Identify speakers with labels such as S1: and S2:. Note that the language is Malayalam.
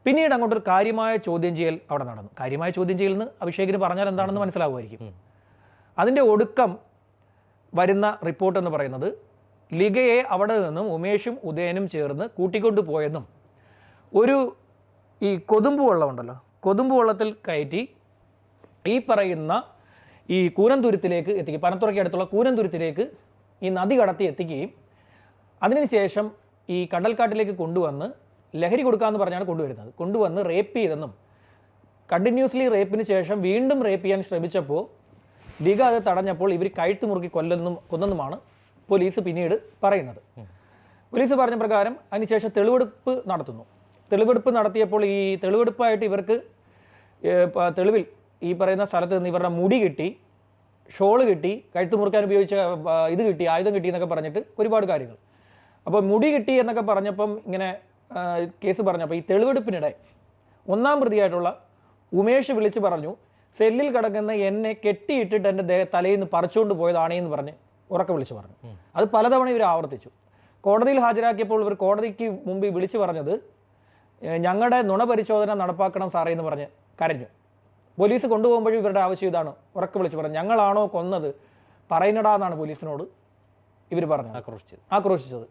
S1: പിന്നീട് അങ്ങോട്ടൊരു കാര്യമായ ചോദ്യം ചെയ്യൽ അവിടെ നടന്നു. കാര്യമായ ചോദ്യം ചെയ്യൽ എന്ന് അഭിഷേകിന് പറഞ്ഞാൽ എന്താണെന്ന് മനസ്സിലാവുമായിരിക്കും. അതിൻ്റെ ഒടുക്കം വരുന്ന റിപ്പോർട്ട് എന്ന് പറയുന്നത് ലിഗയെ അവിടെ നിന്നും ഉമേഷും ഉദയനും ചേർന്ന് കൂട്ടിക്കൊണ്ടു പോയെന്നും ഈ കൊതുമ്പ് വെള്ളമുണ്ടല്ലോ, കൊതുമ്പ് വെള്ളത്തിൽ കയറ്റി ഈ പറയുന്ന ഈ കൂനന്തുരുത്തിലേക്ക് എത്തിക്കും, പനത്തുറയ്ക്ക് അടുത്തുള്ള കൂനന്തുരുത്തിലേക്ക് ഈ നദി കടത്തി എത്തിക്കുകയും അതിനുശേഷം ഈ കണ്ടൽക്കാട്ടിലേക്ക് കൊണ്ടുവന്ന് ലഹരി കൊടുക്കാമെന്ന് പറഞ്ഞാണ് കൊണ്ടുവന്ന് റേപ്പ് ചെയ്തെന്നും കണ്ടിന്യൂസ്ലി റേപ്പിന് ശേഷം വീണ്ടും റേപ്പ് ചെയ്യാൻ ശ്രമിച്ചപ്പോൾ ലിഗ അത് തടഞ്ഞപ്പോൾ ഇവർ കഴുത്ത് മുറുക്കി കൊന്നെന്നുമാണ് പോലീസ് പിന്നീട് പറയുന്നത്. പോലീസ് പറഞ്ഞ പ്രകാരം അതിനുശേഷം തെളിവെടുപ്പ് നടത്തുന്നു. തെളിവെടുപ്പ് നടത്തിയപ്പോൾ ഈ തെളിവെടുപ്പായിട്ട് ഇവർക്ക് തെളിവിൽ ഈ പറയുന്ന സ്ഥലത്ത് നിന്ന് ഇവരുടെ മുടി കിട്ടി, ഷോള് കിട്ടി, കഴുത്ത് മുറുക്കാൻ ഉപയോഗിച്ച ഇത് കിട്ടി, ആയുധം കിട്ടി എന്നൊക്കെ പറഞ്ഞിട്ട് ഒരുപാട് കാര്യങ്ങൾ. അപ്പോൾ മുടി കിട്ടി എന്നൊക്കെ പറഞ്ഞപ്പം ഇങ്ങനെ കേസ് പറഞ്ഞപ്പോൾ ഈ തെളിവെടുപ്പിനിടെ ഒന്നാം പ്രതിയായിട്ടുള്ള ഉമേഷ് വിളിച്ച് പറഞ്ഞു, സെല്ലിൽ കിടക്കുന്ന എന്നെ കെട്ടിയിട്ടിട്ട് എൻ്റെ തലയിൽ നിന്ന് പറിച്ചുകൊണ്ട് പോയതാണേന്ന് പറഞ്ഞ് ഉറക്കെ വിളിച്ച് പറഞ്ഞു. അത് പലതവണ ഇവർ ആവർത്തിച്ചു. കോടതിയിൽ ഹാജരാക്കിയപ്പോൾ ഇവർ കോടതിക്ക് മുമ്പ് വിളിച്ച് പറഞ്ഞത് ഞങ്ങളുടെ നുണ പരിശോധന നടപ്പാക്കണം സാറേ എന്ന് പറഞ്ഞ് കരഞ്ഞു. പോലീസ് കൊണ്ടുപോകുമ്പോഴും ഇവരുടെ ആവശ്യം ഇതാണ്, ഉറക്കെ വിളിച്ച് പറഞ്ഞു ഞങ്ങളാണോ കൊന്നത് പറയുന്നടാ എന്നാണ് പോലീസിനോട് ഇവർ പറഞ്ഞത്, ആക്രോശിച്ചത്.